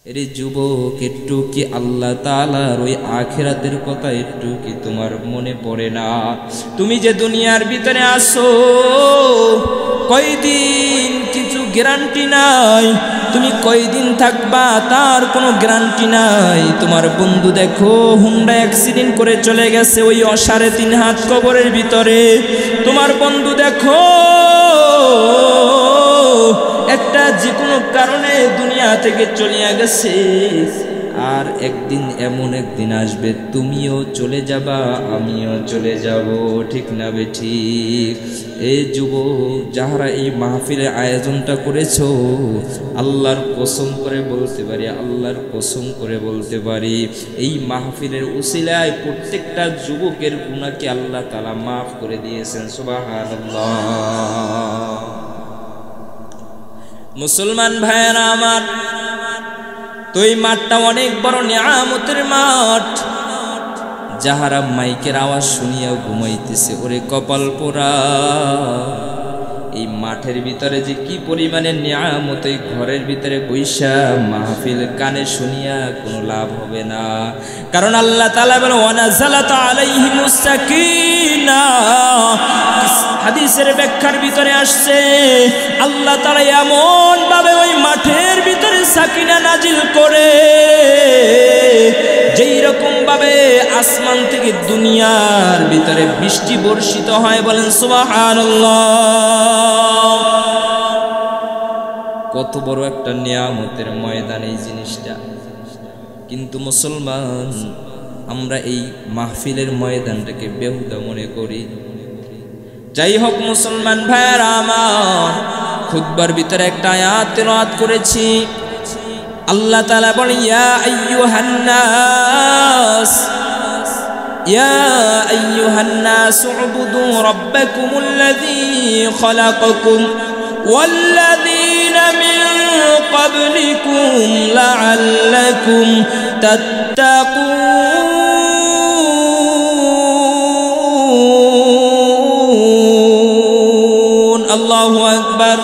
এরে যুবক, একটু কি আল্লাহ তাআলার ওই আখিরাতের কথা একটু কি তোমার মনে পড়ে না? তুমি যে দুনিয়ার ভিতরে আসো, কয়দিন কিছু গ্যারান্টি নাই, তুমি কয়দিন থাকবা তার কোনো গ্যারান্টি নাই। তোমার বন্ধু দেখো হুন্ডা অ্যাক্সিডেন্ট করে চলে গেছে ওই 3.5 হাত কবরের ভিতরে। তোমার বন্ধু দেখো একটা যে কোনো কারণে দুনিয়া থেকে চলে গেছে। আর একদিন এমন একদিন আসবে তুমিও চলে যাবা, আমিও চলে যাব, ঠিক না বেঠিক? এই যুবক যাহারা এই মাহফিলের আয়োজনটা করেছো, আল্লাহর কসম করে বলতে পারি, আল্লাহর কসম করে বলতে পারি, এই মাহফিলের উসিলায় প্রত্যেকটা যুবকের গুনাহকে আল্লাহ তাআলা মাফ করে দিয়েছেন। সুবহানাল্লাহ। মুসলমান ভাইয়েরা আমার, তো এই মাঠটা অনেক বড় নিয়ামতের মাঠ। যাহারা মাইকের আওয়াজ শুনিয়াও ঘুমাইতেছে, ওরে কপাল পোড়া। এই মাঠের ভিতরে যে কি পরিমাণে নিয়ামত, এই ঘরের ভিতরে বৈশা মাহফিল কানে শুনিয়া কোনো লাভ হবে না। কারণ আল্লাহ তাআলা বলেন ওয়ানাযালাত আলাইহিমুস সাকিনাহ। হাদিসের ব্যাখ্যার ভিতরে আসছে আল্লাহ তাআলা এমন ভাবে ওই মাঠের ভিতরে সাকিনা নাজিল করে, যেই রকম ভাবে আসমান থেকে দুনিয়ার ভিতরে বৃষ্টি বর্ষিত হয়। বলেন সুবহানাল্লাহ। কত বড় একটা নিয়ামতের ময়দান এই জিনিসটা। কিন্তু মুসলমান, আমরা এই মাহফিলের ময়দানটাকে বেহুদা মনে করি। যাই হোক মুসলমান ভাইয়েরা আমার, খুতবার ভিতরে একটা আয়াত তেলাওয়াত করেছি। আল্লাহ তাআলা বলেন ইয়া আইয়ুহান নাস, ইয়া আইয়ুহান নাস উবুদু রাব্বাকুমুল্লাযী খালাকাকুম ওয়াল্লাযীনা মিন ক্বাবলিকুম লাআল্লাকুম তাত্তাকুন। আল্লাহু আকবার।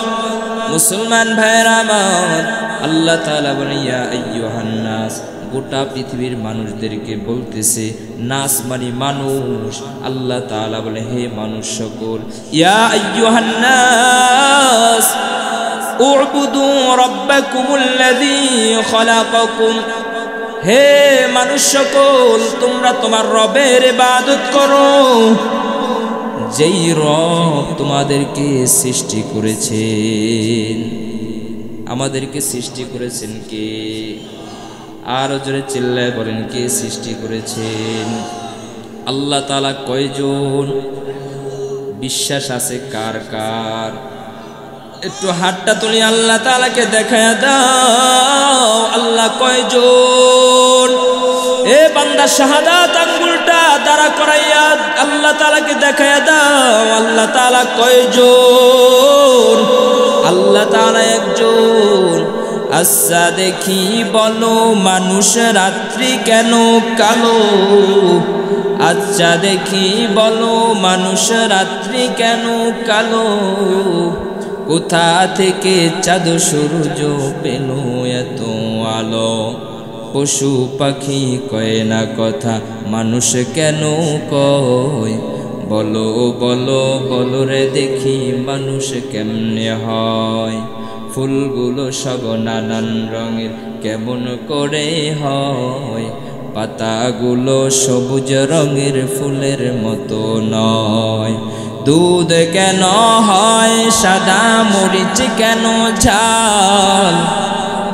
মুসলমান ভাইয়েরা আমার, আল্লাহ তাআলা বলেন ইয়া আইয়ুহান নাস, গোটা পৃথিবীর মানুষদেরকে বলতেছে। নাস মানে মানুষ। আল্লাহ তাআলা বলে হে মানুষ সকল, ইয়া আইয়ুহান নাস উবুদু রাব্বাকুমুল্লাযী খালাকাকুম, হে মানুষ সকল তোমরা তোমার রবের ইবাদত করো, যেই রব তোমাদেরকে সৃষ্টি করেছেন। আমাদেরকে সৃষ্টি করেছেন কে? আরো জোরে চিল্লায় বলেন, কে সৃষ্টি করেছেন? আল্লাহ তাআলা কয়জন? বিশ্বাস আছে কার কার? একটু হাতটা তুলি আল্লাহ তাআলাকে দেখায়া দাও, আল্লাহ কয়জন? এ বান্দা শাহাদাত আঙ্গুলটা দাঁড়া করাইয়া আল্লাহ তাআলাকে দেখায়া দাও, আল্লাহ তাআলা কয়জন? আল্লাহ তাআলা একজন। আচ্ছা দেখি বলো মানুষ রাত্রি কেন কালো? আচ্ছা দেখি বলো মানুষ রাত্রি কেন কালো? কোথা থেকে চাঁদ সূর্য পেল এত আলো? পশু পাখি কয় না কথা, মানুষ কেন কয়? বলো বলো বলো রে দেখি মানুষ কেমনে হয়? ফুলগুলো সব নানান রঙের কেমন করে হয়? পাতাগুলো সবুজ রঙের ফুলের মতো নয়। দুধ কেন হয় সাদা, মরিচ কেন ঝাল?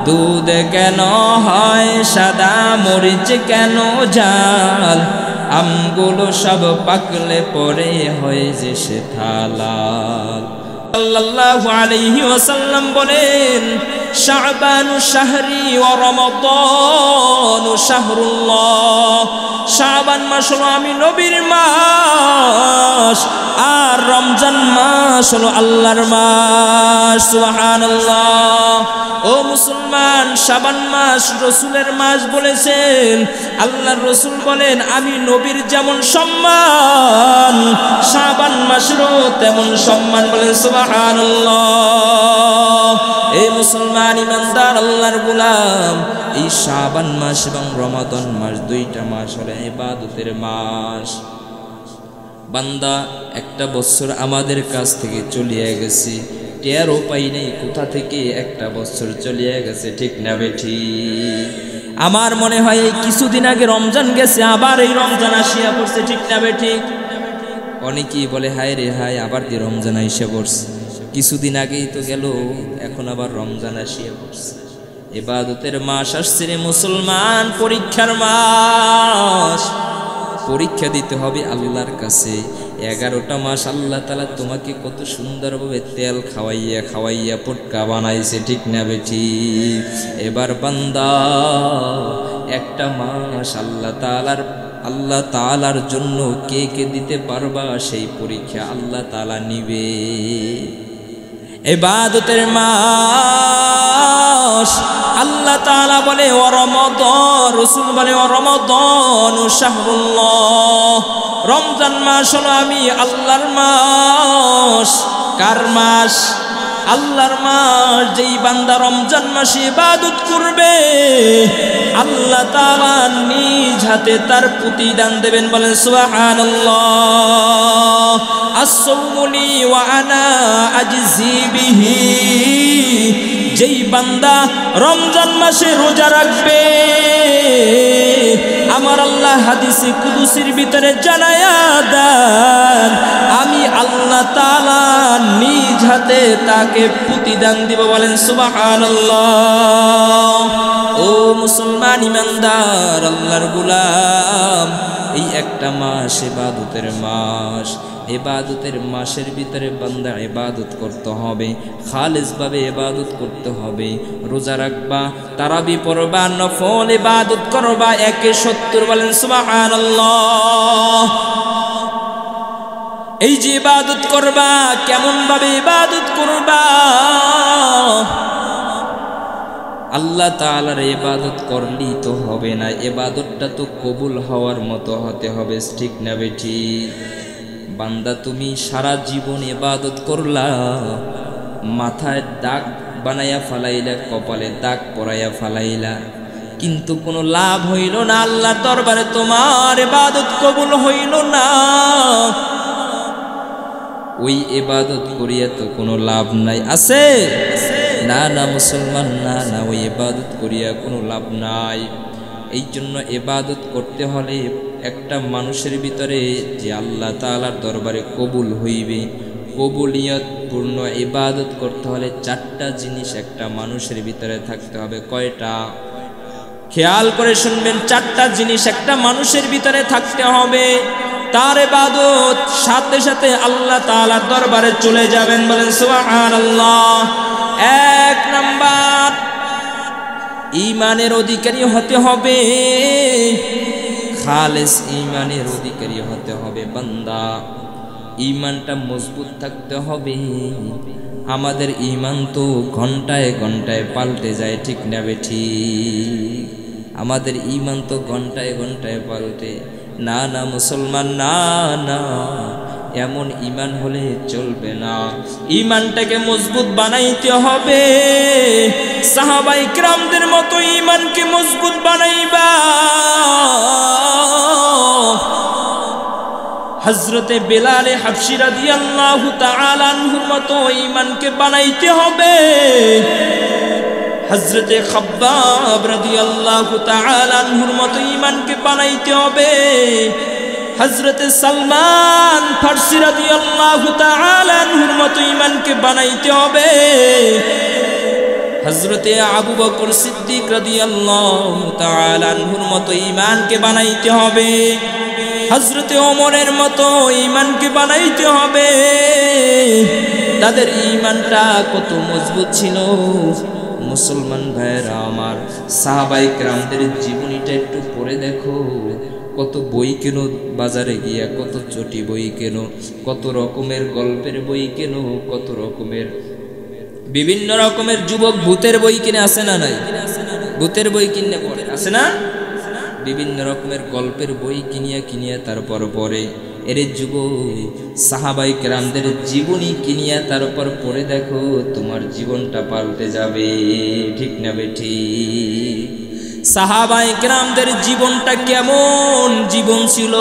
দুধ কেন হয় সাদা, মরিচ কেন ঝাল? আমগুলো সব পাকলে পরে হয় যে সে লাল। সাল্লাল্লাহু আলাইহি ওয়াসাল্লাম বলেন শাবানু শাহরি ওয়া রমাদানু শাহরুল্লাহ। শাবান মাস হলো আমি নবীর মাস, আর রমজান মাস হলো আল্লাহর মাস। সুবহানাল্লাহ। ও মুসলমান, শাবান মাস রসুলের মাস বলেছেন। আল্লাহর রসুল বলেন আমি নবীর যেমন সম্মান, শাবান মাসেরও তেমন সম্মান। বলেন সুবহানাল্লাহ। এই মুসলমান ইমানদার আল্লাহর গোলাম, এই শাবান মাস এবং রমাদান মাস দুইটা মাস হলো ইবাদতের মাস। বান্দা একটা বছর আমাদের কাছ থেকে চলিয়ে গেছে, টেরও পাই নেই কোথা থেকে একটা বছর চলিয়ে গেছে, ঠিক না বেঠিক? আমার মনে হয় এই কিছুদিন আগে রমজান গেছে, আবার এই রমজান আসিয়া পড়ছে, ঠিক না বেঠিক? অনেকেই বলে হায় রে হায়, আবার দিয়ে রমজান আইসা পড়ছে, কিছুদিন আগেই তো গেল, এখন আবার রমজান আসিয়া পড়ছে। ইবাদতের মাস আসছে রে মুসলমান, পরীক্ষার মাস। পরীক্ষা দিতে হবে আল্লাহর কাছে। 11টা মাস আল্লাহ তাআলা তোমাকে কত সুন্দরভাবে তেল খাওয়াইয়া খাওয়াইয়া পটকা বানাইছে, ঠিক না বেঠিক? এবার বান্দা একটা মাস আল্লাহ তাআলার জন্য কে কে দিতে পারবা, সেই পরীক্ষা আল্লাহ তাআলা নিবে। ইবাদতের মাস আল্লাহ তাআলা বলে ও রমাদান, রাসূল বলে ও রমাদান শাহরুল্লাহ, রমজান মাস হলো আমি আল্লাহর মাস। কার মাস? আল্লাহর মাস। যেই বান্দা রমজান মাসে ইবাদত করবে আল্লাহ তাআলা নিজ হাতে তার প্রতিদান দেবেন, বলেন সুবহানাল্লাহ। as-sawmu li wa ana ajzi bihi, যেই বান্দা রমজান মাসে রোজা রাখবে আমার আল্লাহ হাদিসে কুদসির ভিতরে জানায়া দেন, আমি আল্লাহ তাআলা নিজ হাতে তাকে প্রতিদান দিব, বলেন সুবহানাল্লাহ। ও মুসলমান ইমানদার আল্লাহর গোলাম, এই একটা মাস ইবাদতের মাস। ইবাদতের মাসের ভিতরে বান্দা ইবাদত করতে হবে, খালিসভাবে ইবাদত করতে হবে। রোজা রাখবা, তারাবি পড়বা, নফল ইবাদত করবা, 170, বলেন সুবহানাল্লাহ। এই যে ইবাদত করবা, কেমন ভাবে ইবাদত করবা? আল্লাহ তাআলার ইবাদত করলেই তো হবে না, ইবাদতটা তো কবুল হওয়ার মতো হতে হবে, ঠিক না বেঠিক? বান্দা তুমি সারা জীবন ইবাদত করলা, মাথায় দাগ বানাইয়া ফালাইলা, কপালে দাগ পরাইয়া ফালাইলা, কিন্তু কোনো লাভ হইল না, আল্লাহর দরবারে তোমার ইবাদত কবুল হইল না। ওই ইবাদত করিয়া তো কোনো লাভ নাই, আছে? না না মুসলমান, না না, ওই ইবাদত করিয়া কোনো লাভ নাই। এই জন্য ইবাদত করতে হলে একটা মানুষের ভিতরে যে আল্লাহ তাআলার দরবারে কবুল হইবে, কবুলিয়ত পূর্ণ ইবাদত করতে হলে 4টা জিনিস একটা মানুষের ভিতরে থাকতে হবে। কয়টা? খেয়াল করে শুনবেন, 4টা জিনিস একটা মানুষের ভিতরে থাকতে হবে, তার ইবাদত সাথে সাথে আল্লাহ তাআলার দরবারে চলে যাবেন, বলেন সুবহানাল্লাহ। 1 নাম্বার, ঈমানের অধিকারী হতে হবে, খালেস ঈমানের অধিকারী হতে হবে। বান্দা ঈমানটা মজবুত থাকতে হবে। আমাদের ঈমান তো ঘন্টায় ঘন্টায় পাল্টে যায়, ঠিক না বেঠিক? আমাদের ঈমান তো ঘন্টায় ঘন্টায় পাল্টে। না না মুসলমান, না না, এমন ঈমান হলে চলবে না। ঈমানটাকে মজবুত বানাইতে হবে, সাহাবায়ে কিরামদের মতো ঈমানকে মজবুত বানাইবা। হযরতে বেলাল হাবশী রাদিয়াল্লাহু তাআলা আনহুর মতো ঈমানকে বানাইতে হবে। হযরতে খাব্বাব রাদিয়াল্লাহু তাআলা আনহুর মতো ঈমানকে বানাইতে হবে। হযরতে সালমান ফারসি রাদিয়াল্লাহু তাআলা আনহুর মতো ঈমানকে বানাইতে হবে। হযরতে আবু বকর সিদ্দিক রাদিয়াল্লাহু তাআলা আনহুর মতো ঈমানকে বানাইতে হবে। হযরতে ওমরের মতো ঈমানকে বানাইতে হবে। তাদের ঈমানটা কত মজবুত ছিল মুসলমান ভাইয়েরা আমার। সাহাবায়ে কেরামদের জীবনীটা একটু পড়ে দেখো, কত বই কেন বাজারে গিয়া, কত চটি বই কেন, কত রকমের গল্পের বই কেন, কত রকমের বিভিন্ন রকমের যুবক ভূতের বই কিনে, আসে না নাই? ভূতের বই কিনে পড়ে, আছে না? বিভিন্ন রকমের গল্পের বই কিনিয়া কিনিয়া তারপর পরে এর যুবক সাহাবায়ে কেরামদের জীবনী কিনিয়া তারপর পড়ে দেখো, তোমার জীবনটা পাল্টে যাবে, ঠিক না বেঠিক? সাহাবায়ে কেরামদের জীবনটা কেমন জীবন ছিল।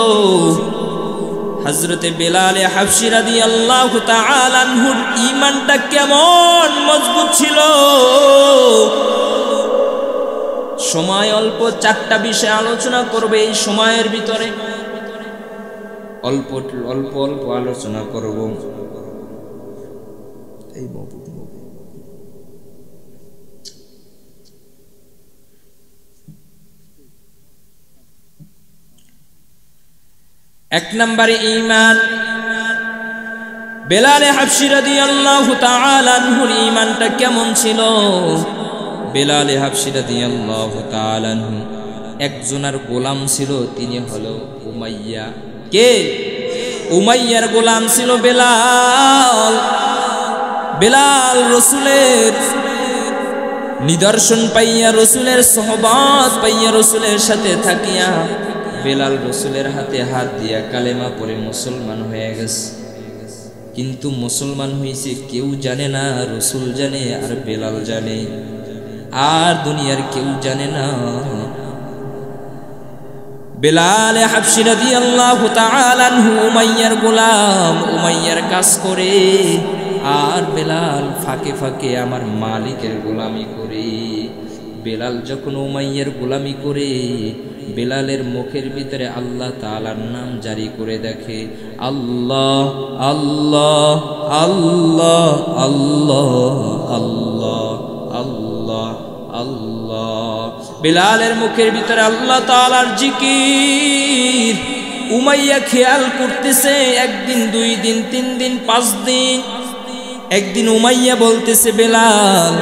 হযরতে বেলাল হাবশী রাদিয়াল্লাহু তাআলা আনহুর ঈমানটা কেমন মজবুত ছিল। সময় অল্প, 4টা বিষয় আলোচনা করবে এই সময়ের ভিতরে, অল্প অল্প অল্প আলোচনা করব। এই এক নম্বরে ঈমান। বেলাল হাবশী রাদিয়াল্লাহু তাআলা আনহুর ঈমানটা কেমন ছিল। বেলাল হাবশী রাদিয়াল্লাহু তাআলা আনহু একজনের গোলাম ছিল, তিনি হলো উমাইয়া। কে? উমাইয়ার গোলাম ছিল বেলাল। বেলাল রাসূলের নিদর্শন পাইয়া, রাসূলের সুহবত পাইয়া, রাসূলের সাথে থাকিয়া বেলাল রাসূলের হাতে হাত দিয়া কালেমা পড়ে মুসলমান হয়ে গেছে। কিন্তু মুসলমান হয়েছে কেউ জানে না, রাসূল জানে আর বেলাল জানে, আর দুনিয়ার কেউ জানে না। বেলাল হাবশী রাদিয়াল্লাহু তাআলা আনহু উমাইয়ার গোলাম, উমাইয়ার কাজ করে, আর বেলাল ফাঁকে ফাঁকে আমার মালিকের গোলামি করে। বেলাল যখন উমাইয়ার গোলামি করে, বেলালের মুখের ভিতরে আল্লাহ তাআলার নাম জারি করে দেখে, আল্লাহ আল্লাহ আল্লাহ আল্লাহ আল্লাহ আল্লাহ আল্লাহ। বেলালের মুখের ভিতরে আল্লাহ তাআলার জিকির। উমাইয়া খেয়াল করতেছে, একদিন, 2 দিন, 3 দিন, 5 দিন। একদিন উমাইয়া বলতেছে, বেলাল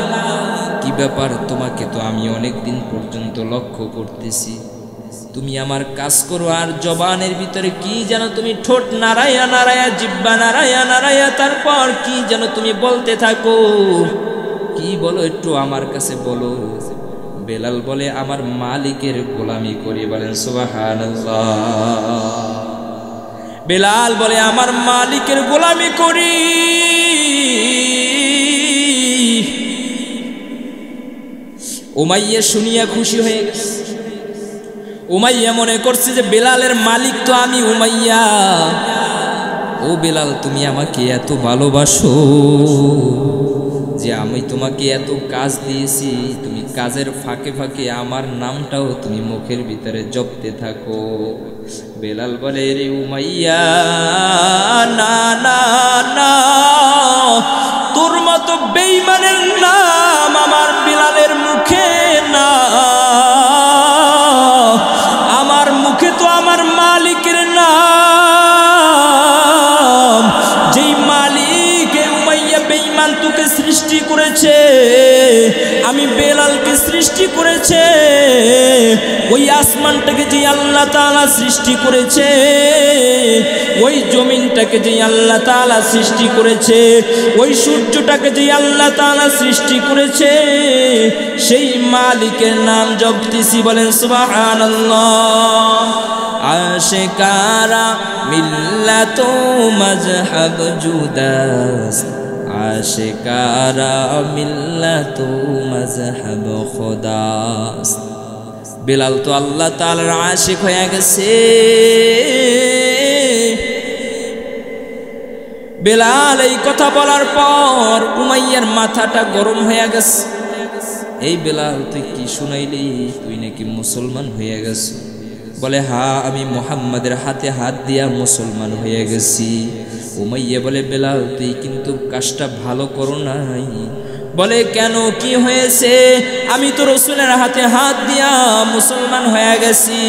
কি ব্যাপার, তোমাকে তো আমি অনেক দিন পর্যন্ত লক্ষ্য করতেছি, তুমি আমার কাজ করো আর জবানের ভিতরে কি যেন তুমি ঠোঁট নাড়ায়া নাড়ায়া, জিহ্বা নাড়ায়া নাড়ায়া, তারপর কি যেন তুমি বলতে থাকো। কি বলো একটু আমার কাছে বলো। বেলাল বলে, আমার মালিকের গোলামি করি। বলেন সুবহানাল্লাহ। বেলাল বলে, আমার মালিকের গোলামি করি। উমাইয়া শুনিয়া খুশি হয়ে গেছে। উমাইয়া মনে করছে যে বেলালের মালিক তো আমি উমাইয়া। ও বেলাল, তুমি আমাকে এত ভালোবাসো যে আমি তোমাকে এত কাজ দিয়েছি, তুমি কাজের ফাঁকে ফাঁকে আমার নামটাও তুমি মুখের ভিতরে জপতে থাকো। বেলাল বলে, রে উমাইয়া, না না না, তোর মতো বেঈমানের নাম আমার বেলালের মুখে না, আমার মুখে তো আমার মালিকের নাম। যেই মালিক উমাইয়া বেঈমান তোকে সৃষ্টি করেছে, আমি বেলালকে সৃষ্টি করেছে। ওই আসমানটাকে যে আল্লাহ তাআলা সৃষ্টি করেছে, ওই জমিনটাকে যে আল্লাহ তাআলা সৃষ্টি করেছে, ওই সূর্যটাকে যে আল্লাহ তাআলা সৃষ্টি করেছে, সেই মালিকের নাম জপতেছি। বলেন সুবহানাল্লাহ। আশিকারা মিল্লাত মাযহাব জুদাস, আশিকারা মিল্লাত মাযহাব খুদাস। বেলাল তো আল্লাহ তাআলার আশিক হয়ে গেছে। বেলাল এই কথা বলার পর উমাইয়ার মাথাটা গরম হয়ে গেছে। এই বেলাল, তুই কি শুনাইলি, তুই নাকি মুসলমান হয়ে গেছে? বলে, হ্যাঁ, আমি মুহাম্মাদের হাতে হাত দিয়া মুসলমান হয়ে গেছি। উমাইয়া বলে, বেলাল তুই কিন্তু কাজটা ভালো করো নাই। বলে, কেন, কি হয়েছে? আমি তো রাসূলের হাতে হাত দিয়া মুসলমান হয়ে গেছি।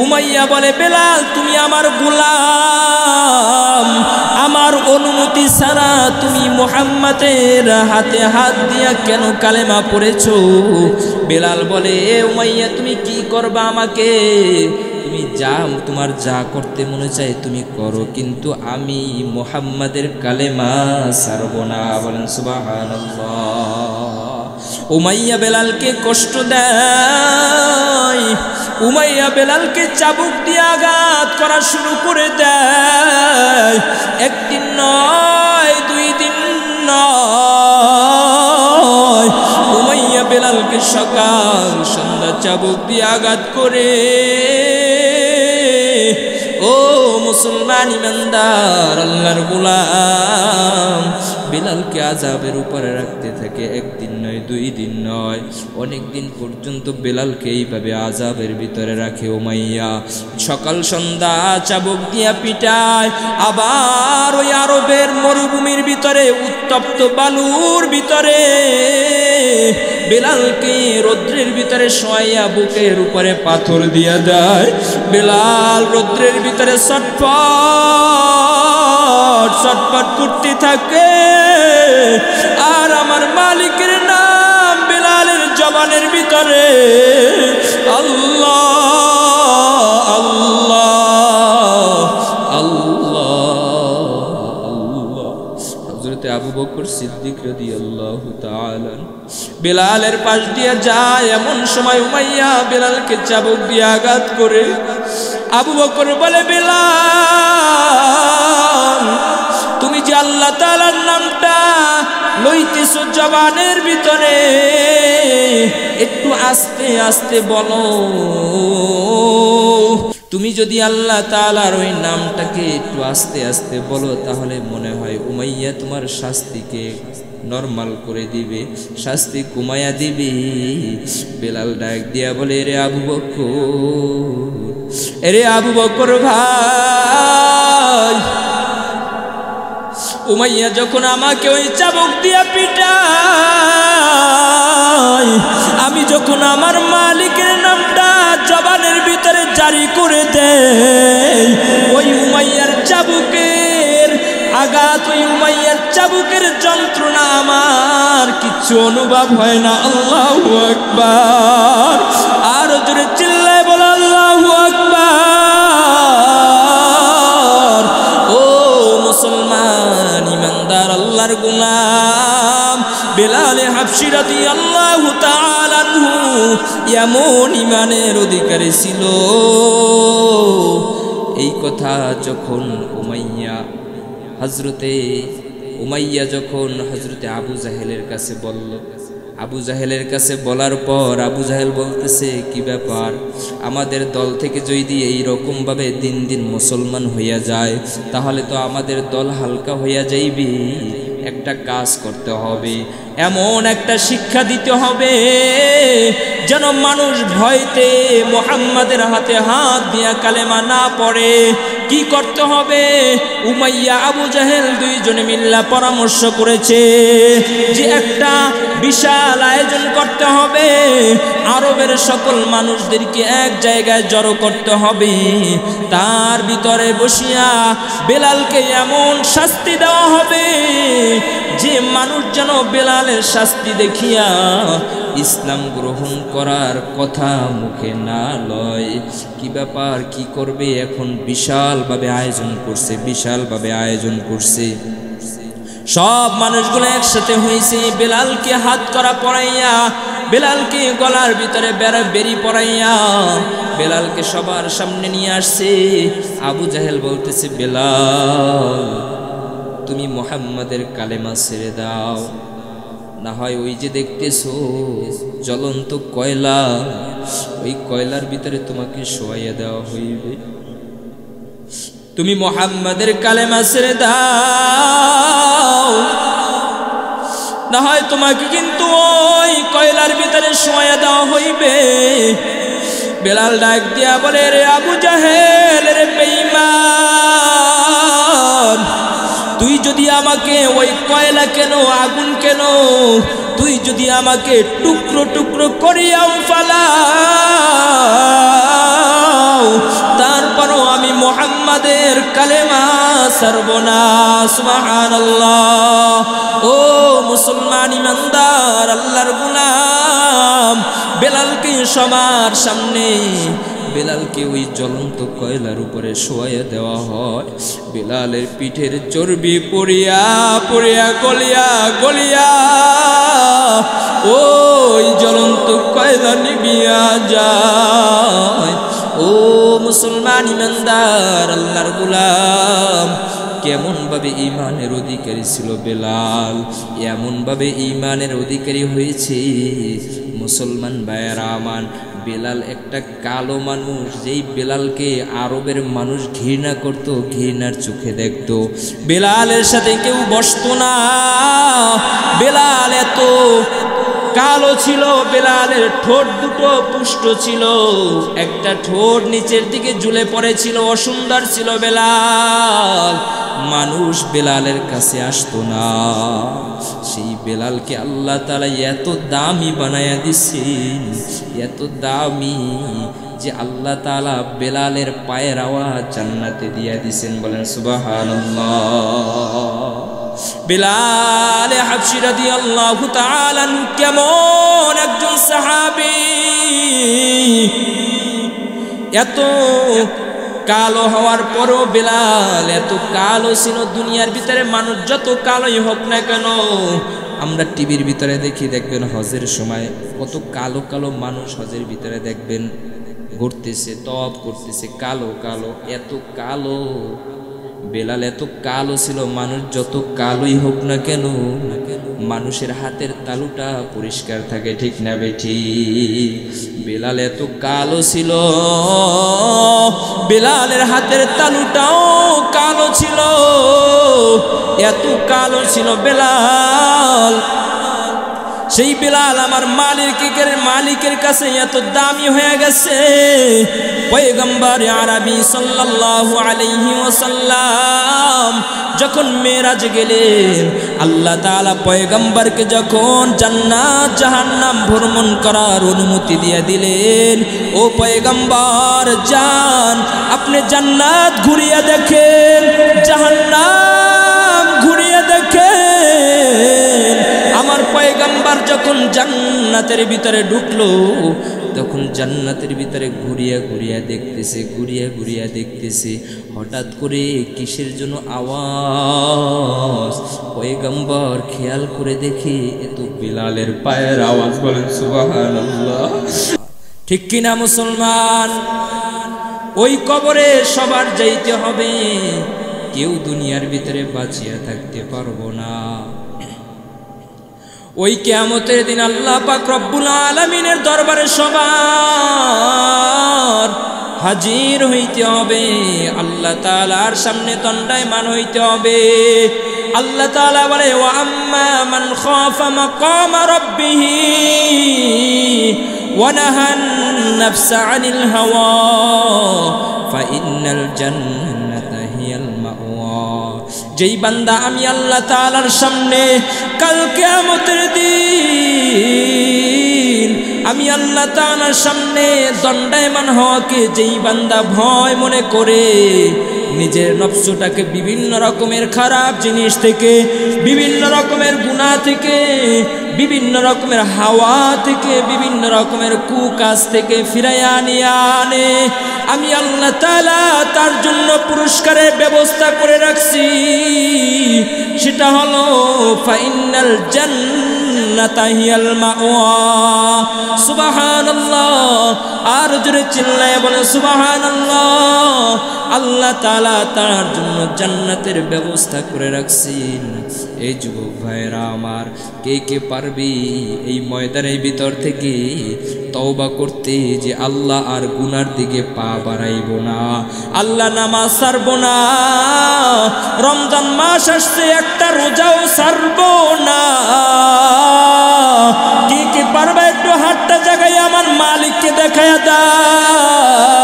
উমাইয়া বলে, বেলাল তুমি আমার গোলাম, আমার অনুমতি ছাড়া তুমি মুহাম্মাদের হাতে হাত দিয়া কেন কালেমা পড়েছো? বেলাল বলে, উমাইয়া তুমি কি করবা আমাকে? তুমি যা, তোমার যা করতে মনে চায় তুমি করো, কিন্তু আমি মুহাম্মাদের কালেমা ছাড়ব না। বলেন সুবহানাল্লাহ। উমাইয়া বেলালকে কষ্ট দেয়, উমাইয়া বেলালকে চাবুক দিয়ে আঘাত করা শুরু করে দেয়। একদিন নয়, 2 দিন নয়, উমাইয়া বেলালকে সকাল সন্ধ্যা চাবুক দিয়ে আঘাত করে। ও মুসলমান ইমানদার আল্লাহর গোলাম, বেলালকে আযাবের উপরে রাখতে থাকে, একদিন নয়, 2 দিন নয়, অনেক দিন পর্যন্ত বেলালকে এইভাবে আযাবের ভিতরে রাখে উমাইয়া। সকাল সন্ধ্যা চাবুক দিয়া পিটায়। আবার ওই আরবের মরুভূমির ভিতরে, উত্তপ্ত বালুর ভিতরে বেলালকে রৌদ্রের ভিতরে শোয়াইয়া বুকের উপরে পাথর দিয়া দেয়। বেলাল রৌদ্রের ভিতরে ছটফট ছটফট করতে থাকে। আর আমার মালিকের নাম বেলালের জবানের ভিতরে আল্লাহ আল্লাহ আল্লাহ আল্লাহ। হযরত আবু বকর সিদ্দিক রাদিয়াল্লাহু তাআলা বেলালের পাশ দিয়ে যায়। এমন সময় উমাইয়া বেলালকে চাবুক দিয়ে আঘাত করে। আবু বকর বলে, বেলাল, তুমি যে আল্লাহ তাআলার নামটা লইতেছো জবানের ভিতরে, একটু আস্তে আস্তে বলো। তুমি যদি আল্লাহ তাআলার ওই নামটাকে একটু আস্তে আস্তে বলো, তাহলে মনে হয় উমাইয়া তোমার শাস্তিকে নরমাল করে দিবে, শাস্তি কমায়া দিবে। বেলাল ডাক দিয়া বলে, রে আবু বকর, রে আবু বকর ভাই, উমাইয়া যখন আমাকে ওই চাবুক দিয়া পিটায়, আমি যখন আমার মালিকের নামটা জবানের ভিতরে জারি করে দেই, ওই উমাইয়ার চাবুকের আঘাত, ওই উমাইয়ার চাবুকের যন্ত্রণা আমার কিচ্ছু অনুভব হয় না। আল্লাহু আকবার। আর জোরে চিল্লায় বলো আল্লাহু আকবার। ও মুসলমান ইমানদার আল্লাহর গোলাম বেলাল হাবশী রাদিয়াল্লাহু তাআলা আনহু এমন ইমানের অধিকারী ছিল। এই কথা যখন হযরতে উমাইয়া যখন হযরতে আবু জাহেলের কাছে বলল, আবু জাহেলের কাছে বলার পর আবু জাহেল বলতেছে, কি ব্যাপার, আমাদের দল থেকে যদি এইরকম ভাবে দিন দিন মুসলমান হইয়া যায়, তাহলে তো আমাদের দল হালকা হইয়া যাইবে। একটা কাজ করতে হবে, এমন একটা শিক্ষা দিতে হবে যেন মানুষ ভয়তে মুহাম্মাদের হাতে হাত দিয়া কালেমা না পড়ে। কি করতে হবে? উমাইয়া আবু জাহেল দুইজনে মিল্লা পরামর্শ করেছে যে একটা বিশাল আয়োজন করতে হবে, আরবের সকল মানুষদেরকে এক জায়গায় জড়ো করতে হবে, তার ভিতরে বসিয়া বেলালকে এমন শাস্তি দেওয়া হবে যে মানুষ যেন বেলালের শাস্তি দেখিয়া ইসলাম গ্রহণ করার কথা মুখে না লয়। কি ব্যাপার, কি করবে? এখন বিশালভাবে আয়োজন করছে, বিশালভাবে আয়োজন করছে। সব মানুষগুলো একসাথে হয়েছে। বেলালকে হাত করা পরাইয়া, বেলালকে গলার ভিতরে বেরি পরাইয়া বেলালকে সবার সামনে নিয়ে আসছে। আবু জাহেল বলতেছে, বেলাল, তুমি মুহাম্মাদের কালেমা ছেড়ে দাও, না হয় ওই যে দেখতেছো জ্বলন্ত কয়লা, ওই কয়লার ভিতরে তোমাকে শোয়াইয়া দেওয়া হইবে। তুমি মুহাম্মাদের কালেমা ছেড়ে দাও, না হয় তোমাকে কিন্তু ওই কয়লার ভিতরে শোয়াইয়া দেওয়া হইবে। বেলাল ডাক দিয়া বলে, রে আবু জাহেল, রে বেঈমান, তুই যদি আমাকে ওই কয়লা কেন, আগুন কেন, তুই যদি আমাকে টুকরো টুকরো করিয়াও ফালাও, তারপরও আমি মুহাম্মাদের কালেমা ছাড়ব না। সুবহানাল্লাহ। ও মুসলমান ইমানদার আল্লাহর গোলাম, বেলালকে সবার সামনে বেলালকে ওই জ্বলন্ত কয়লার উপরে শোয়াইয়া দেওয়া হয়। বেলালের পিঠের চর্বি পড়িয়া পড়িয়া গলিয়া গলিয়া ওই জ্বলন্ত কয়লা নিবিয়া যায়। ও মুসলমান ইমানদার আল্লাহর গোলাম, কেমন ভাবে ঈমানের অধিকারী ছিল বেলাল, এমন ভাবে ঈমানের অধিকারী হয়েছে মুসলমান ভাইয়েরা আমার। বেলাল একটা কালো মানুষ, যেই বেলালকে আরবের মানুষ ঘৃণা করত, ঘৃণার চোখে দেখত। বেলালের সাথে কেউ বসতো না। বেলাল এত কালো ছিল, বেলালের ঠোঁট দুটো পুষ্ট ছিল, একটা ঠোঁট নিচের দিকে ঝুলে পড়েছিল, অসুন্দর ছিল বেলাল। মানুষ বেলালের কাছে আসতো না। সেই বেলালকে আল্লাহ তাআলা এত দামি বানায়া দিছেন, এত দামি যে আল্লাহ তাআলা বেলালের পায়ের আওয়াজ জান্নাতে দিয়া দিছেন। বলেন সুবহানাল্লাহ। বেলাল হাবশী রাদিয়াল্লাহু তাআলা কেমন একজন সাহাবী, এত কালো হওয়ার পরও বেলাল এত কালো ছিল। দুনিয়ার ভিতরে মানুষ যত কালোই হোক না কেন, আমরা টিভির ভিতরে দেখি, দেখবেন হজের সময় কত কালো কালো মানুষ হজের ভিতরে দেখবেন ঘুরতেছে, তওয়াফ করতেছে, কালো কালো, এত কালো। বেলাল এত কালো ছিল, মানুষ যত কালোই হোক না কেন মানুষের হাতের তালুটা পরিষ্কার থাকে, ঠিক না বেঠি? বেলাল এত কালো ছিল, বেলালের হাতের তালুটাও কালো ছিল, এত কালো ছিল বেলাল। সেই বেলাল আমার মালিকের কাছে এত দামি হয়ে গেছে। পয়গম্বর আরবি সাল্লাল্লাহু আলাইহি ওয়াসাল্লাম যখন মেরাজ গেলেন, আল্লাহ তাআলা পয়গম্বরকে যখন জান্নাত জাহান্নাম ভ্রমণ করার অনুমতি দিয়ে দিলেন, ও পয়গম্বর যান, আপনি জান্নাত ঘুরিয়ে দেখেন, জাহান্নাম ঘুরিয়ে দেখেন। আমার পয়গম্বর যখন জান্নাতের ভিতরে ঢুকলো, তখন জান্নাতের ভিতরে ঘুরিয়া ঘুরিয়া দেখতেছে। হঠাৎ করে কিসের জন্য আওয়াজ, পয়গম্বর খেয়াল করে দেখে এ তো বেলালের পায়ের আওয়াজ। বলেন সুবহানাল্লাহ। ঠিক কিনা মুসলমান? ওই কবরে সবার যাইতে হবে, কেউ দুনিয়ার ভিতরে বাঁচিয়া থাকতে পারবো না। ওই কিয়ামতের দিন আল্লাহ পাক রব্বুল আলামিনের দরবারে সবার হাজির হইতে হবে, আল্লাহ তাআলার সামনে দণ্ডায়মান হইতে হবে। আল্লাহ তাআলা বলে, ওয়া আম্মা মান খাফা মাকামা রাব্বিহি ওয়া নাহান নাফসা আনিল হাওয়া ফাইন্নাল জান্নাতা হিয়াল মাওয়া। যেই বান্দা আমি আল্লাহ তাআলার সামনে কাল কিয়ামতের দিন আমি আল্লাহ তাআলার সামনে দণ্ডায়মান হওয়াকে যেই বান্দা ভয় মনে করে, নিজের নফসটাকে বিভিন্ন রকমের খারাপ জিনিস থেকে, বিভিন্ন রকমের গুনাহ থেকে, বিভিন্ন রকমের হাওয়া থেকে, বিভিন্ন রকমের কুকাজ থেকে ফিরাইয়া নিয়ে আনে, আমি আল্লাহ তাআলা তার জন্য পুরস্কারের ব্যবস্থা করে রাখছি। সেটা হলো ফাইনাল জান্নাতা হিয়াল মাওয়া। সুবহানাল্লাহ। আর জোরে চিল্লায়ে বলে সুবহানাল্লাহ। আল্লাহ তাআলা তার জন্য জান্নাতের ব্যবস্থা করে রাখছেন। এই যুবক ভাইরা আমার, কে কে পারবি এই ময়দানের ভিতর থেকে তওবা করতে, যে আল্লাহ আর গুনার দিকে পা বাড়াইব না, আল্লাহ নামাজ ছাড়ব না, রমজান মাস আসছে একটা রোজাও ছাড়ব না? কে কে পারবে একটু হাতটা জাগাই আমার মালিককে দেখায়া দাও।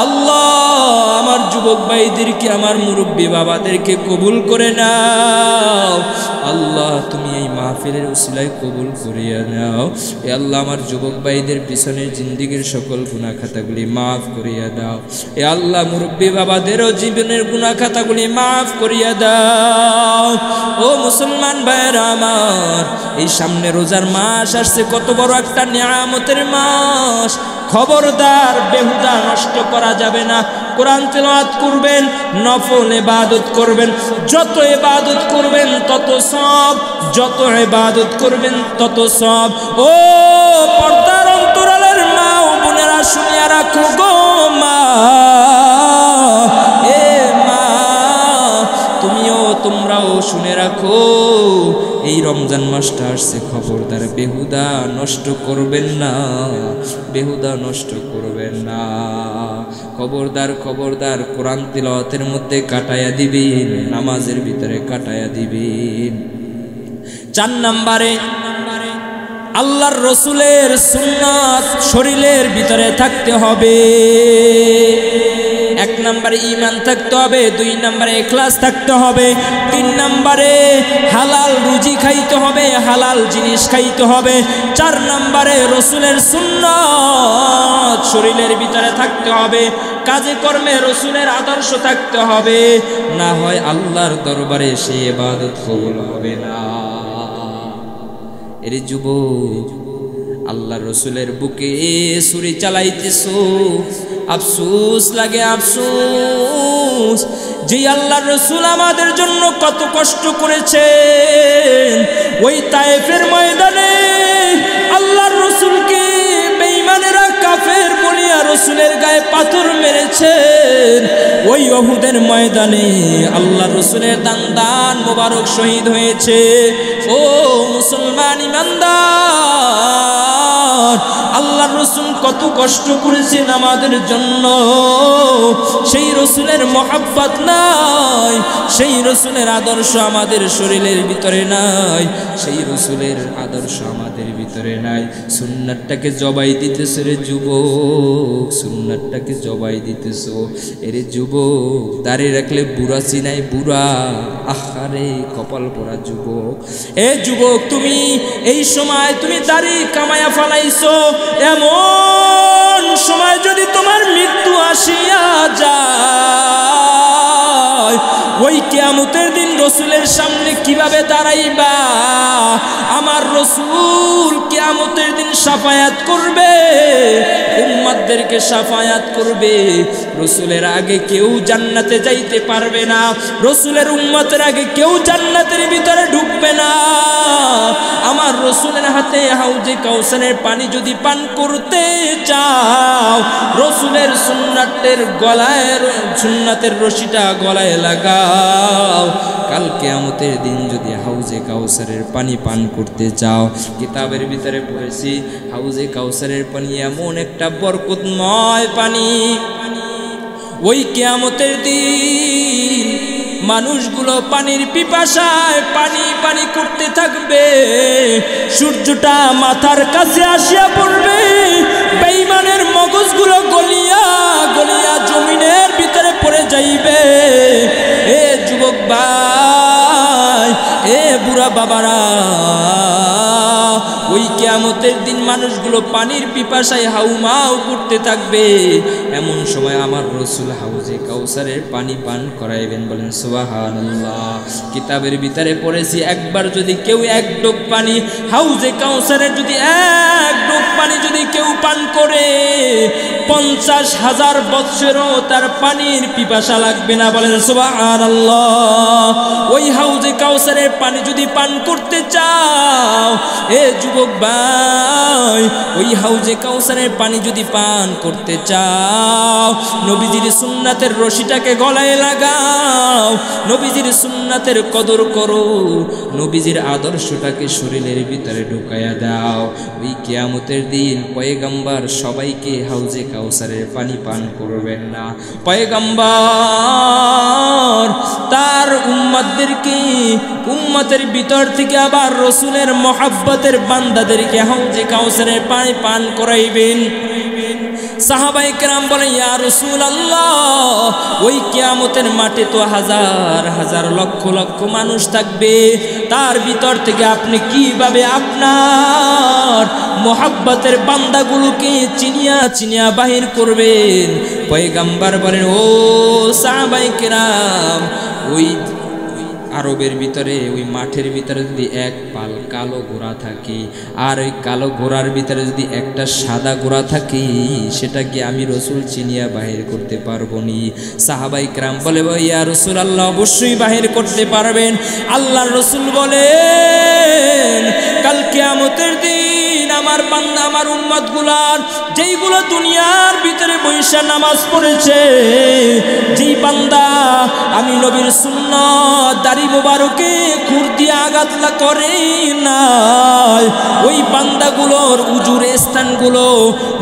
আল্লাহ আমার যুবক ভাইদেরকে, আমার মুরব্বী বাবাদেরকে কবুল করে নাও। আল্লাহ তুমি এই মাহফিলের উসিলায় কবুল করিয়া নাও। এ আল্লাহ আমার যুবক ভাইদের পিছনের জিন্দেগীর সকল গুনাহ খাতাগুলি মাফ করিয়া দাও। এ আল্লাহ মুরব্বী বাবাদেরও জীবনের গুনাহ খাতাগুলি মাফ করিয়া দাও। ও মুসলমান ভাইরা আমার, এই সামনে রোজার মাস আসছে, কত বড় একটা নিয়ামতের মাস। খবরদার বেহুদা নষ্ট করা যাবে না। কোরআন তেলাওয়াত করবেন, নফল ইবাদত করবেন, যত ইবাদত করবেন তত সওয়াব, যত ইবাদত করবেন তত সওয়াব। ও পর্দার অন্তরালের মা ও বোনেরা শুনিয়া রাখো গো মা, এ মা এই রমজান মাসটা আসছে, খবরদার বেহুদা নষ্ট করবেন না, বেহুদা নষ্ট করবেন না। খবরদার খবরদার, কোরআন তিলাওয়াতের মধ্যে কাটায়া দিবেন, নামাজের ভিতরে কাটায়া দিবেন। 4 নম্বরে আল্লাহর রসুলের সুন্নাত শরীরের ভিতরে থাকতে হবে। 1 নম্বরে ঈমান থাকতে হবে, 2 নম্বরে ইখলাস থাকতে হবে, 3 নম্বরে হালাল রুজি খাইতে হবে, হালাল জিনিস খাইতে হবে, 4 নম্বরে রসুলের সুন্নাত শরীরের ভিতরে থাকতে হবে, কাজে কর্মে রসুলের আদর্শ থাকতে হবে, না হয় আল্লাহর দরবারে সে ইবাদত কবুল হবে না। এরে যুবক, আল্লাহ রসুলের বুকে ছুরি চালাইতেছো, আফসোস লাগে আফসোস, যে আল্লাহ রসুল আমাদের জন্য কত কষ্ট করেছেন। ওই তায়েফের ময়দানে আল্লাহর রসুলকে বেঈমানেরা কাফের বলিয়া রসুলের গায়ে পাথর মেরেছেন। ওই উহুদের ময়দানে আল্লাহ রসুলের দান মোবারক শহীদ হয়েছে। ও মুসলমান ইমানদার, আল্লাহর রসুল কত কষ্ট করেছেন আমাদের জন্য। সেই রসুলের মহব্বত নাই, সেই রসুলের আদর্শ আমাদের শরীরের ভিতরে নাই, সেই রসুলের আদর্শ আমাদের ভিতরে নাই। সুন্নাতটাকে জবাই দিতেছে রে যুবক, সুন্নাতটাকে জবাই দিতেছো। এরে যুবক, দাঁড়িয়ে রাখলে বুড়া চিনাই বুড়া, আহারে কপাল পড়া যুবক। এ যুবক, তুমি এই সময় তুমি দাড়ি কামায়া ফালাইছো, এমন সময় যদি তোমার মৃত্যু আসিয়া যায়, ওই কিয়ামতের দিন রসুলের সামনে কিভাবে দাঁড়াইবা? আমার রসুল কিয়ামতের দিন শাফায়াত করবে, উম্মতদেরকে শাফায়াত করবে। রসুলের আগে কেউ জান্নাতে যাইতে পারবে না, রসুলের উম্মতের আগে কেউ জান্নাতের ভিতরে ঢুকবে না। আমার রসুলের হাতে হাউজে কাউসারের পানি যদি পান করতে চাও, রসুলের সুন্নাতের গলায়, সুন্নাতের রশিটা গলায় লাগাও। কাল কিয়ামতের দিন যদি হাউজে কাউসারের পানি পান করতে চাও, কিতাবের ভিতরে পড়েছি হাউজে কাউসারের পানি এমন একটা বরকতময় পানি, ওই কিয়ামতের দিন মানুষগুলো পানির পিপাসায় পানি পানি করতে থাকবে। সূর্যটা মাথার কাছে আসিয়া পড়বে, বেঈমানের মগজগুলো গলিয়া গলিয়া জমিনের ভিতরে পড়ে যাইবে। এ যুবক ভাই, এ বুড়া বাবারা, ওই কিয়ামতের দিন মানুষগুলো পানির পিপাসায় হাউমাউ করতে থাকবে। এমন সময় আমার রসুল হাউজে কাউসারের পানি পান করাইবেন, বলেন সুবহানাল্লাহ। কিতাবের ভিতরে পড়েছি, একবার যদি কেউ 1 ডোক পানি হাউজে কাউসারের যদি 1 ডোক পানি যদি কেউ পান করে, 50,000 বৎসরও তার পানির পিপাসা লাগবে না, বলেন সুবহানাল্লাহ। ওই হাউজে কাউসারের পানি যদি পান করতে চাও, এ যুবক ভাই, ওই হাউজে কাউসারের পানি যদি পান করতে চাও, নবীজির সুন্নাতের রশিটাকে গলায় লাগাও, নবীজির সুন্নাতের কদর করো, নবীজির আদর্শটাকে শরীরের ভিতরে ঢুকাইয়া দাও। ওই কিয়ামতের দিন পয়গম্বর সবাইকে হাউজে কাউসারের পানি পান করবেন না। পয়গম্বর তার উম্মতদেরকে, উম্মতের ভিতর থেকে আবার রসুলের মহব্বতের বান্দাদেরকে হাউজে কাউসারের পানি পান করাইবেন। সাহাবায়ে কেরাম বলেন, ইয়া রাসূলুল্লাহ, ওই কিয়ামতের মাঠে তো হাজার হাজার লক্ষ লক্ষ মানুষ থাকবে, তার ভিতর থেকে আপনি কিভাবে আপনার মহব্বতের বান্দাগুলোকে চিনিয়া চিনিয়া বাহির করবেন? পয়গম্বর বলেন, ও সাহাবায়ে কেরাম, ওই আরবের ভিতরে ওই মাঠের ভিতরে যদি 1 পাল কালো ঘোড়া থাকে, আর ওই কালো ঘোড়ার ভিতরে যদি একটা সাদা ঘোড়া থাকে, সেটাকে আমি রসুল চিনিয়া বাহির করতে পারবো নি? সাহাবায়ে কেরাম বলে, ইয়া রাসূলুল্লাহ, অবশ্যই বাহির করতে পারবেন। আল্লাহর রসুল বলেন, কাল কিয়ামতের দিন আমার বান্দা আমার উম্মতগুলার যেইগুলো দুনিয়ার ভিতরে বৈশা নামাজ পড়েছে, যেই বান্দা আমি নবীর সুন্নাত দাড়ি মোবারকে খুর দিয়ে আঘাত করে না, ওই বান্দাগুলোর উজুরে স্থানগুলো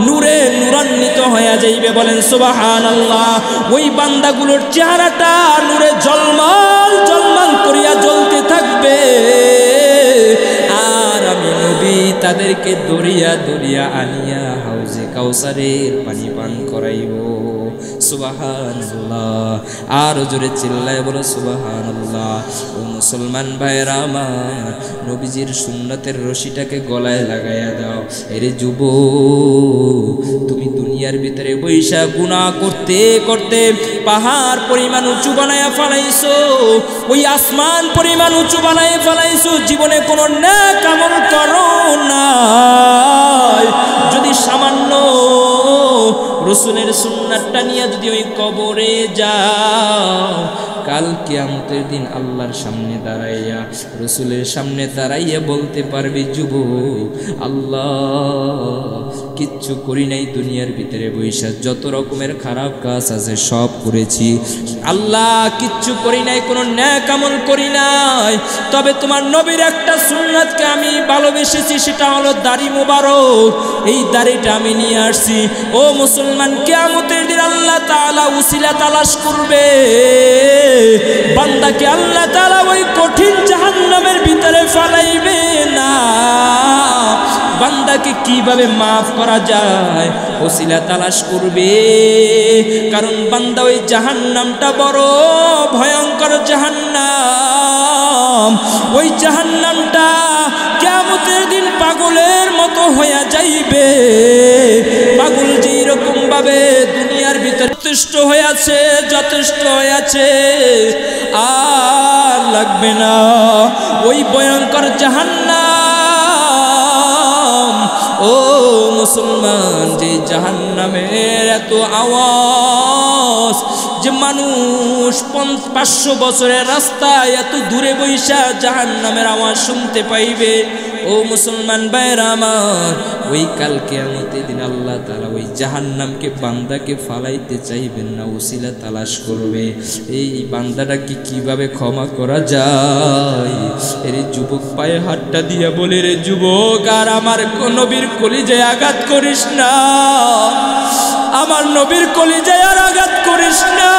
নূরে নূরান্বিত হয়ে যাইবে। বলেন সুবহানাল্লাহ। ওই বান্দাগুলোর চেহারাটা নূরে ঝলমল ঝলমল করিয়া জ্বলতে থাকবে, আর আমি নবী তাদেরকে দরিয়া দরিয়া আনিয়া হাউজে কাউসারের পানি পান করাইব। সুবহানাল্লাহ। আর জোরে চিল্লায় বলো সুবহানাল্লাহ। ও মুসলমান ভাইরা আমার, নবীজির সুন্নতের রশিটাকে গলায় লাগাইয়া দাও। এরে যুবক, তুমি দুনিয়ার ভিতরে বৈশা গুনাহ করতে করতে পাহাড় পরিমাণ উঁচু বানায়া ফেলাইছো, ওই আসমান পরিমাণ উঁচু বানায় ফেলাইছো, জীবনে কোনো নেক আমল করো না। যদি সামান্য রসুলের সুন্নাতটা নিয়ে যদি ওই কবরে যাও, কাল কিয়ামতের দিন আল্লাহর সামনে দাঁড়াইয়া রসুলের সামনে দাঁড়াইয়া বলতে পারবি, যুবক আল্লাহ কিচ্ছু করি নাই, দুনিয়ার ভিতরে বৈশা যত রকমের খারাপ কাজ আছে সব করেছি, আল্লাহ কিচ্ছু করি নাই, কোনো নেক আমল করি নাই, তবে তোমার নবীর একটা সুন্নাতকে আমি ভালোবেসেছি, সেটা হলো দাড়ি মোবারক। এই দাড়িটা আমি নিয়ে আসছি। ও মুসলমান, কিয়ামতের দিন আল্লাহ তাআলা উসিলা তালাশ করবে, বান্দাকে আল্লাহ তাআলা ওই কঠিন জাহান্নামের ভিতরে ফেলাইবে না। বান্দাকে কিভাবে মাফ করা যায় ওসিলা তালাশ করবে, কারণ বান্দা ওই জাহান্নামটা বড় ভয়ঙ্কর জাহান্নাম। ওই জাহান্নামটা কিয়ামতের দিন পাগলের মতো হয়ে যাইবে। পাগল যেই রকম ভাবে দুনিয়ার ভিতরে যথেষ্ট হয়েছে, যথেষ্ট হয়েছে, আর লাগবে না। ওই ভয়ঙ্কর জাহান্নাম, ও মুসলমান, যে জাহান্নামের এত আওয়াজ যে মানুষ 500 বছরের রাস্তায় এত দূরে বৈশা জাহান্নামের আওয়াজ শুনতে পাইবে। ও মুসলমান ভাইরা আমার, ওই কাল কিয়ামতের দিন আল্লাহ তাআলা ওই জাহান্নামকে বান্দাকে ফালাইতে চাইবেন না, ওসিলা তালাশ করবে। এই বান্দাটাকে কিভাবে ক্ষমা করা যায়? এর যুবক পায়ে হাতটা দিয়া বলে, রে যুবক, আর আমার নবীর কলিজায় আঘাত করিস না, আমার নবীর কলিজায় আর আঘাত করিস না।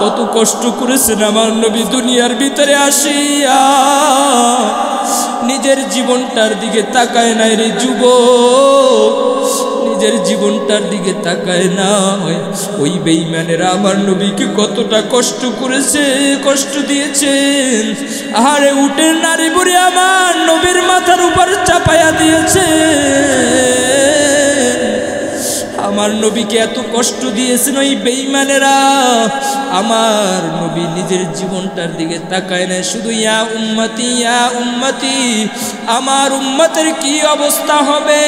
কত কষ্ট করেছেন আমার নবী দুনিয়ার ভিতরে আসিয়া, নিজের জীবনটার দিকে তাকায় নাই রে যুবক, নিজের জীবনটার দিকে তাকায় না। ওই বেঈমানেরা আমার নবীকে কতটা কষ্ট করেছে, কষ্ট দিয়েছেন। আরে উটের নারী বুড়ি আমার নবীর মাথার উপর চাপায়া দিয়েছে, আমার নবীকে এত কষ্ট দিয়েছেন ওই বেঈমানেরা। আমার নবী নিজের জীবনটার দিকে তাকায় না, শুধু ইয়া উম্মতি, ইয়া উম্মতি, আমার উম্মতের কি অবস্থা হবে,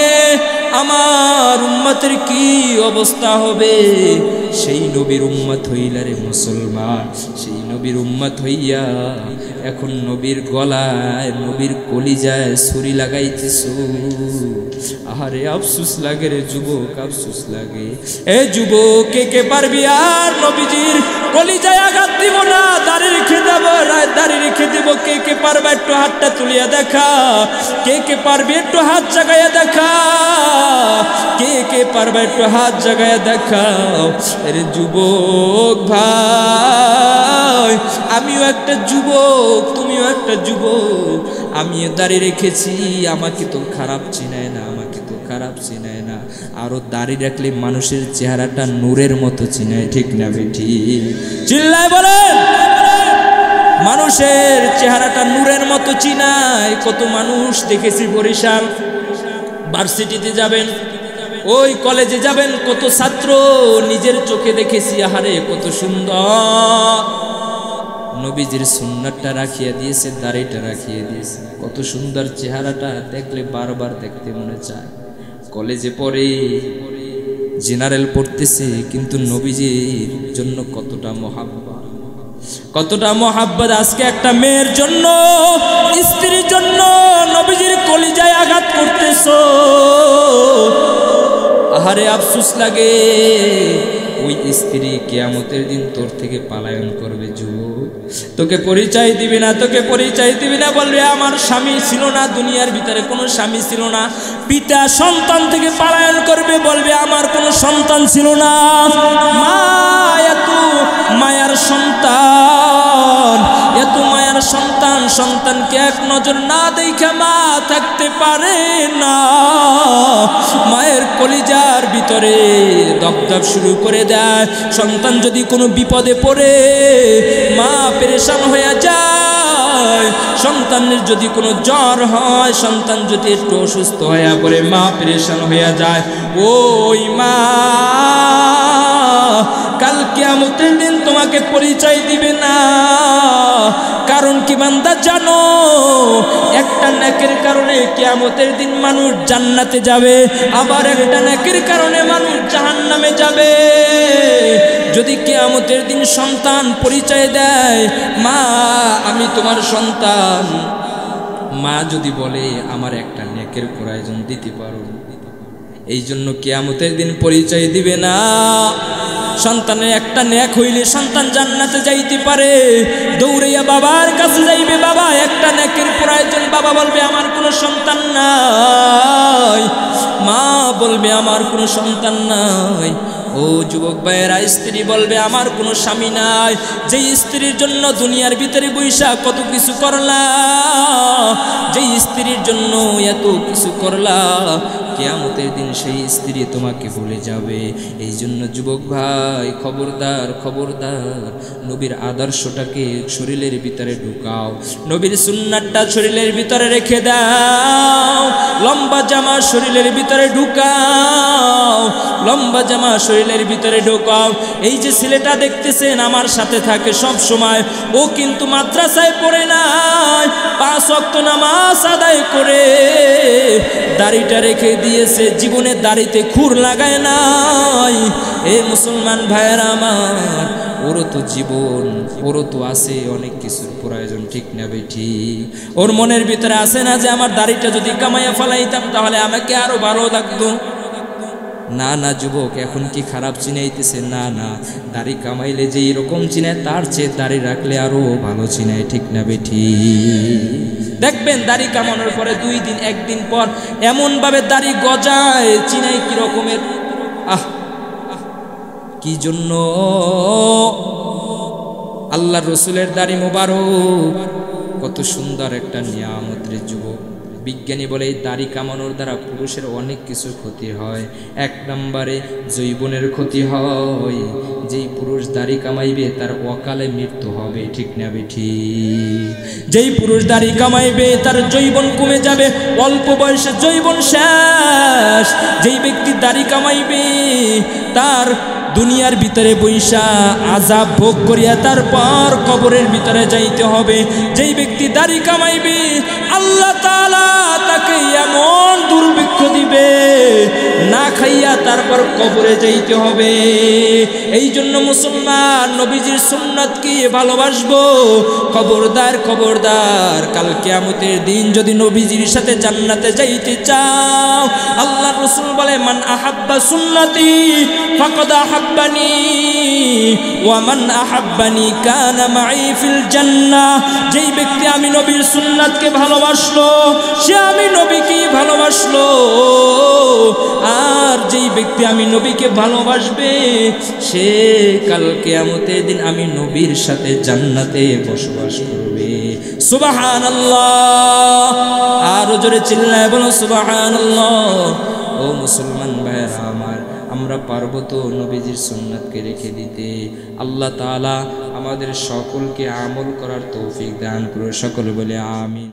আমার উম্মতের কি অবস্থা হবে। সেই নবীর উম্মত হইলা রে মুসলমান, সেই নবীর উম্মত হইয়া এখন নবীর গলায়, নবীর কলিজায় ছুরি লাগাইতেছো। আহারে আফসোস লাগে রে যুবক, আফসোস লাগে। এ যুবক, কে কে পারবি আর নবীজির কলিজায় আঘাত দিব না, দাড়ি রেখে দেব, দাড়ি রেখে দেব? কে কে পারবে একটু হাতটা তুলিয়া দেখা? কে কে পারবে একটু হাত জাগাইয়া দেখা? কে কে পারবে একটু হাত জাগাইয়া দেখাও? আরে যুবক ভাই, আমিও একটা যুবক, তুমিও একটা যুবক, আমিও দাড়ি রেখেছি, আমাকে তো খারাপ চিনায় না, আমাকে তো খারাপ চিনায় না। আরো দাড়ি রাখলে মানুষের চেহারাটা নূরের মতো চিনায়, ঠিক না বেঠি? চিল্লায় বলেন, মানুষের চেহারাটা নূরের মতো চিনায়। কত মানুষ দেখেছি, বরিশাল ভার্সিটিতে যাবেন, ওই কলেজে যাবেন, কত ছাত্র নিজের চোখে দেখেছি, আহারে কত সুন্দর নবীজির সুন্নাতটা রাখিয়া দিয়েছে, দাড়িটা রাখিয়ে দিয়েছে, কত সুন্দর চেহারাটা, দেখলে বারবার দেখতে মনে চায়। কলেজে পড়ে, জেনারেল পড়তেছে, কিন্তু নবীজির জন্য কতটা মহাব্বত, কতটা মোহাব্বত আজকে একটা মেয়ের জন্য, স্ত্রীর জন্য নবীজির কলিজায় আঘাত করতেছো। আহারে আফসোস লাগে, ওই স্ত্রী কিয়ামতের দিন তোর থেকে পালায়ন করবে। যুবক, তোকে পরিচয় দিবি না, তোকে পরিচয় দিবি না, বলবে আমার স্বামী ছিল না, দুনিয়ার ভিতরে কোনো স্বামী ছিল না। পিতা সন্তান থেকে পালায়ন করবে, বলবে আমার কোনো সন্তান ছিল না। মা এত মায়ার সন্তান, এত মায়ার সন্তান, সন্তানকে এক নজর না দেখে মা থাকতে পারে না। মায়ের কলিজার ভিতরে দপদপ শুরু করে দেয়। সন্তান যদি কোনো বিপদে পড়ে মা পেরেশান হয়ে যায়। সন্তানের যদি কোনো জ্বর হয়, সন্তান যদি একটু অসুস্থ হয়ে পড়ে মা পেরেশান হয়ে যায়। ওই মা কাল কিয়ামতের দিন তোমাকে পরিচয় দিবে না। কারণ কি বান্দা জানো, একটা নেকের কারণে কিয়ামতের দিন মানুষ জান্নাতে যাবে, আবার একটা নেকের কারণে মানুষ জাহান্নামে যাবে। যদি কিয়ামতের দিন সন্তান পরিচয় দেয়, মা আমি তোমার সন্তান, মা যদি বলে আমার একটা নেকের প্রয়োজন দিতে পারো, এই জন্য কিয়ামতের দিন পরিচয় দিবে না। সন্তানের একটা নেক হইলে সন্তান জান্নাতে যাইতে পারে, দৌড়াইয়া বাবার কাছে যাইবে, বাবা একটা নেকের প্রয়োজন। বাবা বলবে আমার কোনো সন্তান নাই, মা বলবে আমার কোনো সন্তান নাই। ও যুবক ভাইয়েরা, স্ত্রী বলবে আমার কোনো স্বামী নাই। যেই স্ত্রীর জন্য দুনিয়ার ভিতরে বৈশা কত কিছু করলা, যেই স্ত্রীর জন্য এত কিছু করলা, কিয়ামতের দিন সেই স্ত্রী তোমাকে ভুলে যাবে। এই জন্য যুবক ভাই, খবরদার খবরদার, নবীর আদর্শটাকে শরীরের ভিতরে ঢুকাও, নবীর সুন্নাতটা শরীরের ভিতরে রেখে দাও। লম্বা জামা শরীরের ভিতরে ঢুকাও, লম্বা জামা শরীরের ভিতরে ঢুকাও। এই যে ছেলেটা দেখতেছেন আমার সাথে থাকে সব সময়, ও কিন্তু মাদ্রাসায় পড়ে নাই, 5 ওয়াক্ত নামাজ আদায় করে দাড়িটা রেখে দিয়েছে, জীবনে দাড়িতে খুর লাগায় নাই। এ মুসলমান ভাইয়েরা আমার, ওরও তো জীবন, ওরও তো আছে অনেক কিছুর প্রয়োজন, ঠিক না বেঠি? ওর মনের ভিতরে আসে না যে আমার দাড়িটা যদি কামাইয়া ফেলাইতাম তাহলে আমাকে আরো ভালো লাগতো। না না যুবক, এখন কি খারাপ চিনাইতেছে? না না, দাড়ি কামাইলে যে এরকম চিনায় তার চেয়ে দাড়ি রাখলে আরো ভালো চিনায়, ঠিক না বেঠি? দেখবেন দাড়ি কামানোর পরে 2 দিন 1 দিন পর এমন ভাবে দাড়ি গজায়, চিনাই কি রকমের। কি জন্য? আল্লাহ রসুলের দাড়ি মোবারক কত সুন্দর একটা নিয়ামত রে যুবক। বিজ্ঞানী বলে এই দাড়ি কামানোর দ্বারা পুরুষের অনেক কিছু ক্ষতি হয়। 1 নম্বরে যৌবনের ক্ষতি হয়, যেই পুরুষ দাড়ি কামাইবে তার অকালে মৃত্যু হবে, ঠিক না বেঠি? যেই পুরুষ দাড়ি কামাইবে তার যৌবন কমে যাবে, অল্প বয়সে যৌবন শেষ। যেই ব্যক্তি দাড়ি কামাইবে তার দুনিয়ার ভিতরে বৈশা আযাব ভোগ করিয়া তারপর কবরের ভিতরে যাইতে হবে। যেই ব্যক্তি দাড়ি কামাইবে আল্লাহ তাআলা তাকে এমন দুর্ভিক্ষ দিবে, না খাইয়া তারপর কবরে যাইতে হবে। এই জন্য মুসলমান নবীজির সুন্নাতকে ভালোবাসবো। খবরদার খবরদার, কাল কিয়ামতের দিন যদি নবীজির সাথে জান্নাতে যাইতে চাও, আল্লাহ রাসূল বলে মান আহাব্বা সুন্নতি ফাকাদ আহাব্বানি ওয়া মান আহাব্বানি কানা মাই ফিল জান্নাহ। যেই ব্যক্তি আমি নবীর সুন্নাতকে ভালোবাসলো সে আমি নবীকেই ভালোবাসলো, আর যেই ব্যক্তি আমি নবীকে ভালোবাসবে সে কাল কিয়ামতের দিন আমি নবীর সাথে জান্নাতে বসবাস করবে। সুবহানাল্লাহ, আর জোরে চিল্লায় বলো সুবহানাল্লাহ। ও মুসলমান ভাইরা আমার, আমরা পারবো তো নবীজির সুন্নাতকে রেখে দিতে? আল্লাহ তাআলা আমাদের সকলকে আমল করার তৌফিক দান করুন। সকলে বলে আমিন।